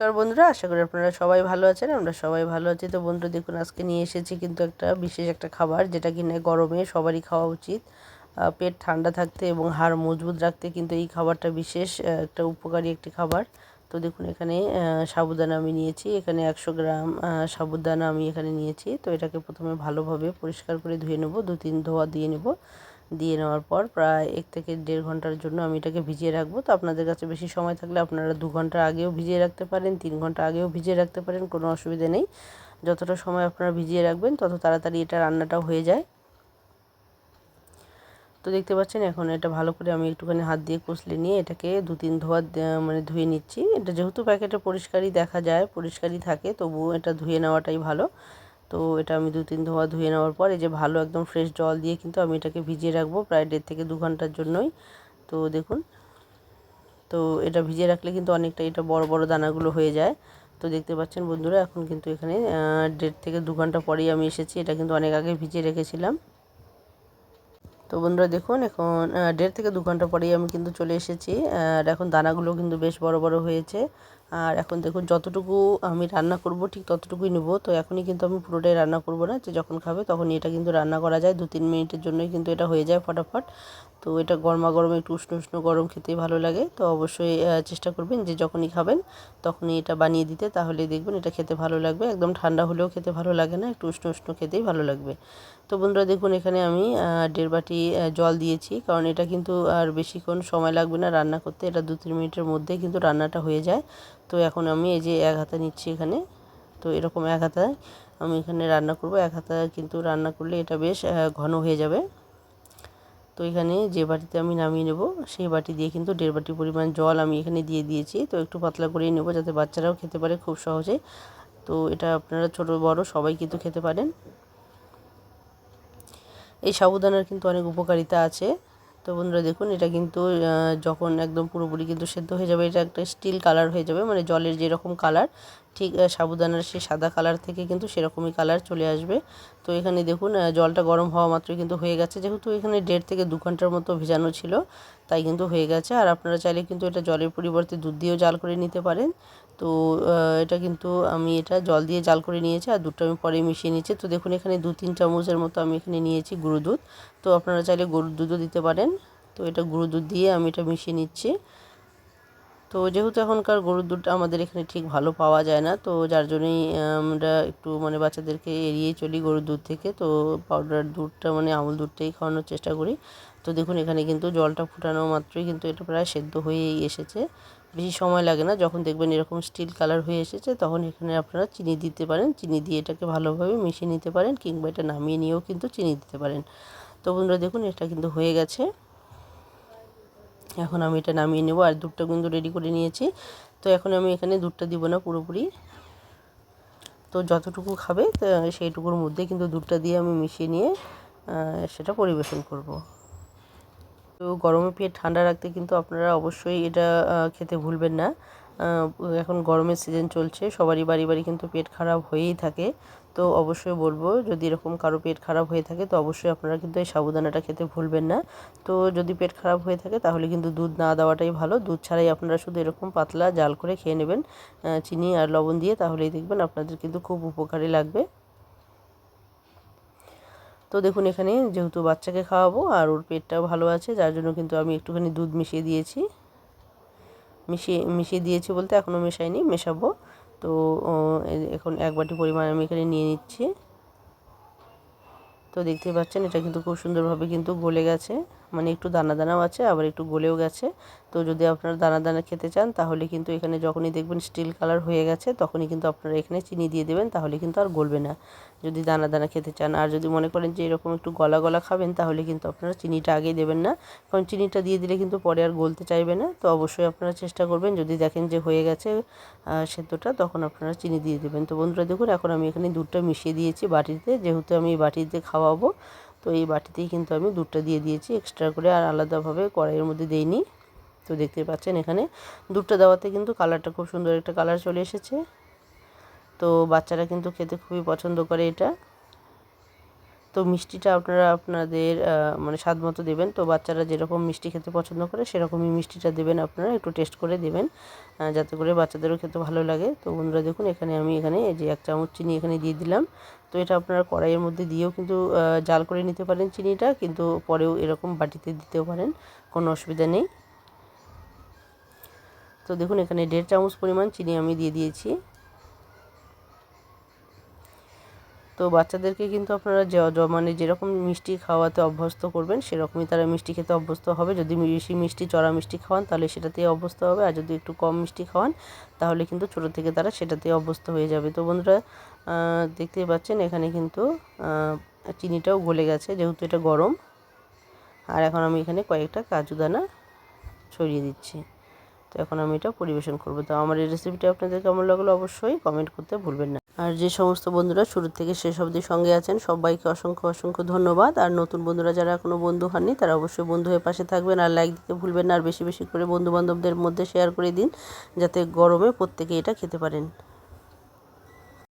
নমস্কার বন্ধুরা, আশা করি আপনারা সবাই ভালো আছেন। আমরা সবাই ভালো আছি। তো বন্ধুরা দেখুন, আজকে নিয়ে এসেছি কিন্তু একটা বিশেষ একটা খাবার, যেটা কিনা গরমে সবারই খাওয়া উচিত। পেট ঠান্ডা থাকতে এবং হাড় মজবুত রাখতে কিন্তু এই খাবারটা বিশেষ একটা উপকারী একটি খাবার। তো দেখুন, এখানে সাবুদানা আমি নিয়েছি। এখানে 100 গ্রাম সাবুদানা আমি এখানে নিয়েছি। তো এটাকে প্রথমে ভালোভাবে পরিষ্কার করে ধুয়ে নেব, 2-3 ধোয়া দিয়ে নেব। দিয়ে নেওয়ার পর প্রায় 1 থেকে 1.5 ঘন্টার জন্য আমি এটাকে ভিজিয়ে রাখবো। তো আপনাদের কাছে বেশি সময় থাকলে আপনারা 2 ঘন্টা আগেও ভিজিয়ে রাখতে পারেন, 3 ঘন্টা আগেও ভিজিয়ে রাখতে পারেন, কোনো অসুবিধা নেই। যতটা সময় আপনারা ভিজিয়ে রাখবেন তত তাড়াতাড়ি এটা রান্নাটাও হয়ে যায়। তো দেখতে পাচ্ছেন, এখন এটা ভালো করে আমি একটুখানি হাত দিয়ে কষলে নিয়ে এটাকে 2-3 ধুয়ে নিচ্ছি। এটা যেহেতু প্যাকেটে পরিষ্কারই দেখা যায়, পরিষ্কারই থাকে, তবুও এটা ধুয়ে নেওয়াটাই ভালো। তো এটা আমি 2-3 ধোয়া ধুয়ে নেওয়ার পর এই যে ভালো একদম ফ্রেশ জল দিয়ে কিন্তু আমি এটাকে ভিজিয়ে রাখবো প্রায় 1.5 থেকে 2 ঘন্টার জন্যই। তো দেখুন, তো এটা ভিজিয়ে রাখলে কিন্তু অনেকটা এটা বড় বড় দানাগুলো হয়ে যায়। তো দেখতে পাচ্ছেন বন্ধুরা, এখন কিন্তু এখানে 1.5 থেকে 2 ঘন্টা পরেই আমি এসেছি। এটা কিন্তু অনেক আগে ভিজিয়ে রেখেছিলাম। তো বন্ধুরা দেখুন, এখন 1.5 থেকে 2 ঘন্টা পরেই আমি কিন্তু চলে এসেছি। আর এখন দানাগুলো কিন্তু বেশ বড় বড় হয়েছে। আর এখন দেখুন, যতটুকু আমি রান্না করব ঠিক ততটুকুই নেব। তো এখনই কিন্তু আমি পুরোটাই রান্না করব না, যে যখন খাবে তখনই এটা কিন্তু রান্না করা যায়। 2-3 মিনিটের জন্যই কিন্তু এটা হয়ে যায় ফটাফট। তো এটা গরমা গরমে একটু উষ্ণ উষ্ণ গরম খেতেই ভালো লাগে। তো অবশ্যই চেষ্টা করবেন যে যখনই খাবেন তখনই এটা বানিয়ে দিতে, তাহলেই দেখবেন এটা খেতে ভালো লাগবে। একদম ঠান্ডা হলেও খেতে ভালো লাগে না, একটু উষ্ণ উষ্ণ খেতেই ভালো লাগবে। তো বন্ধুরা দেখুন, এখানে আমি 1.5 বাটি জল দিয়েছি, কারণ এটা কিন্তু আর বেশিক্ষণ সময় লাগবে না রান্না করতে। এটা 2-3 মিনিটের মধ্যেই কিন্তু রান্নাটা হয়ে যায়। তো এখন আমি এই যে 1 হাতা নিচ্ছি এখানে। তো এরকম 1 হাতায় আমি এখানে রান্না করব। 1 হাতায় কিন্তু রান্না করলে এটা বেশ ঘন হয়ে যাবে। তো এখানে যে বাটিতে আমি নামিয়ে নেব সেই বাটি দিয়ে কিন্তু 1.5 বাটি পরিমাণ জল আমি এখানে দিয়ে দিয়েছি। তো একটু পাতলা করেই নেব, যাতে বাচ্চারাও খেতে পারে খুব সহজে। তো এটা আপনারা ছোট বড় সবাই কিন্তু খেতে পারেন। এই সাবুদানার কিন্তু অনেক উপকারিতা আছে। তো বন্ধুরা দেখুন, এটা কিন্তু যখন একদম পুরোপুরি কিন্তু সেদ্ধ হয়ে যাবে, এটা একটা স্টিল কালার হয়ে যাবে, মানে জলের যেরকম কালার, ঠিক সাবুদানার সেই সাদা কালার থেকে কিন্তু সেরকমই কালার চলে আসবে। তো এখানে দেখুন, জলটা গরম হওয়া মাত্রই কিন্তু হয়ে গেছে। যেহেতু এখানে 1.5 থেকে 2 ঘন্টার মতো ভেজানো ছিল, তাই কিন্তু হয়ে গেছে। আর আপনারা চাইলে কিন্তু এটা জলের পরিবর্তে দুধ দিয়েও জাল করে নিতে পারেন। তো এটা কিন্তু আমি এটা জল দিয়ে জাল করে নিয়েছি, আর দুধটা আমি পরে মিশিয়ে নিচ্ছি। তো দেখুন, এখানে 2-3 চামচের মতো আমি এখানে নিয়েছি গুঁড়ো দুধ। তো আপনারা চাইলে গরুর দুধও দিতে পারেন। তো এটা গুঁড়ো দুধ দিয়ে আমি এটা মিশিয়ে নিচ্ছি। তো যেহেতু এখনকার গরুর দুধটা আমাদের এখানে ঠিক ভালো পাওয়া যায় না, তো যার জন্যই আমরা একটু মানে বাচ্চাদেরকে এড়িয়েই চলি গরুর দুধ থেকে। তো পাউডার দুধটা মানে আমুল দুধটাই খাওয়ানোর চেষ্টা করি। তো দেখুন, এখানে কিন্তু জলটা ফুটানো মাত্রই কিন্তু এটা প্রায় সেদ্ধ হয়েই এসেছে। বেশি সময় লাগে না। যখন দেখবেন এরকম স্টিল কালার হয়ে এসেছে, তখন এখানে আপনারা চিনি দিতে পারেন। চিনি দিয়ে এটাকে ভালোভাবে মিশিয়ে নিতে পারেন, কিংবা এটা নামিয়ে নিয়েও কিন্তু চিনি দিতে পারেন। তো বন্ধুরা দেখুন, এটা কিন্তু হয়ে গেছে। এখন আমি এটা নামিয়ে নেব। আর দুধটা কিন্তু রেডি করে নিয়েছি। তো এখন আমি এখানে দুধটা দিব না পুরোপুরি। তো যতটুকু খাবে সেইটুকুর মধ্যে কিন্তু দুধটা দিয়ে আমি মিশিয়ে নিয়ে সেটা পরিবেশন করব। তো গরমে পেট ঠান্ডা রাখতে কিন্তু আপনারা অবশ্যই এটা খেতে ভুলবেন না। এখন গরমের সিজন চলছে, সবারই বাড়ি বাড়ি কিন্তু পেট খারাপ হয়েই থাকে। তো অবশ্যই বলবো, যদি এরকম কারো পেট খারাপ হয়ে থাকে তো অবশ্যই আপনারা কিন্তু এই সাবুদানাটা খেতে ভুলবেন না। তো যদি পেট খারাপ হয়ে থাকে তাহলে কিন্তু দুধ না দেওয়াটাই ভালো। দুধ ছাড়াই আপনারা শুধু এরকম পাতলা জাল করে খেয়ে নেবেন চিনি আর লবণ দিয়ে, তাহলেই দেখবেন আপনাদের কিন্তু খুব উপকারী লাগবে। তো দেখুন, এখানে যেহেতু বাচ্চাকে খাওয়াবো আর ওর পেটটাও ভালো আছে, যার জন্য কিন্তু আমি একটুখানি দুধ মিশিয়ে দিয়েছি। মিশিয়ে দিয়েছি বলতে এখনও মেশাইনি, মেশাবো। তো এখন 1 বাটি পরিমাণ আমি এখানে নিয়ে নিচ্ছি। তো দেখতেই পাচ্ছেন, এটা কিন্তু খুব সুন্দরভাবে কিন্তু গলে গেছে, মানে একটু দানা দানাও আছে, আবার একটু গলেও গেছে। তো যদি আপনারা দানা দানা খেতে চান তাহলে কিন্তু এখানে যখনই দেখবেন স্টিল কালার হয়ে গেছে, তখনই কিন্তু আপনারা এখানে চিনি দিয়ে দেবেন, তাহলে কিন্তু আর গলবে না, যদি দানা দানা খেতে চান। আর যদি মনে করেন যে এরকম একটু গলা গলা খাবেন, তাহলে কিন্তু আপনারা চিনিটা আগেই দেবেন না, কারণ চিনিটা দিয়ে দিলে কিন্তু পরে আর গলতে চাইবে না। তো অবশ্যই আপনারা চেষ্টা করবেন, যদি দেখেন যে হয়ে গেছে সেদ্ধটা, তখন আপনারা চিনি দিয়ে দেবেন। তো বন্ধুরা দেখুন, এখন আমি এখানে দুধটা মিশিয়ে দিয়েছি বাটিতে, যেহেতু আমি এই বাটিতে খাওয়াবো। তো এই বাটিতেই কিন্তু আমি দুধটা দিয়ে দিয়েছি এক্সট্রা করে, আর আলাদাভাবে কড়াইয়ের মধ্যে দেইনি। তো দেখতে পাচ্ছেন, এখানে দুধটা দেওয়াতে কিন্তু কালারটা খুব সুন্দর একটা কালার চলে এসেছে। তো বাচ্চারা কিন্তু খেতে খুবই পছন্দ করে এটা। তো মিষ্টিটা আপনারা আপনাদের মানে স্বাদ মতো দেবেন। তো বাচ্চারা যেরকম মিষ্টি খেতে পছন্দ করে সেরকমই মিষ্টিটা দেবেন, আপনারা একটু টেস্ট করে দেবেন যাতে করে বাচ্চাদেরও খেতে ভালো লাগে। তো বন্ধুরা দেখুন আমি এখানে এই যে 1 চামচ চিনি এখানে দিয়ে দিলাম। তো এটা আপনারা কড়াইয়ের মধ্যে দিয়েও কিন্তু জাল করে নিতে পারেন চিনিটা, কিন্তু পরেও এরকম বাটিতে দিতেও পারেন, কোনো অসুবিধা নেই। তো দেখুন এখানে 1.5 চামচ পরিমাণ চিনি আমি দিয়ে দিয়েছি। তো বাচ্চাদেরকে কিন্তু আপনারা মানে যেরকম মিষ্টি খাওয়াতে অভ্যস্ত করবেন সেরকমই তারা মিষ্টি খেতে অভ্যস্ত হবে। যদি বেশি মিষ্টি চড়া মিষ্টি খাওয়ান তাহলে সেটাতেই অভ্যস্ত হবে, আর যদি একটু কম মিষ্টি খাওয়ান তাহলে কিন্তু ছোটো থেকে তারা সেটাতেই অভ্যস্ত হয়ে যাবে। তো বন্ধুরা দেখতেই পাচ্ছেন এখানে কিন্তু চিনিটাও গলে গেছে যেহেতু এটা গরম। আর এখন আমি এখানে কয়েকটা কাজু দানা ছড়িয়ে দিচ্ছি। তো এখন আমি এটা পরিবেশন করব। তো আমার এই রেসিপিটা আপনাদের কেমন লাগলো অবশ্যই কমেন্ট করতে ভুলবেন না। আর যে সমস্ত বন্ধুরা শুরু থেকে শেষ অবধি সঙ্গে আছেন সবাইকে অসংখ্য অসংখ্য ধন্যবাদ। আর নতুন বন্ধুরা যারা এখনও বন্ধু হননি তারা অবশ্যই বন্ধু হয়ে পাশে থাকবেন, আর লাইক দিতে ভুলবেন না। আর বেশি বেশি করে বন্ধুবান্ধবদের মধ্যে শেয়ার করে দিন যাতে গরমে প্রত্যেকে এটা খেতে পারেন।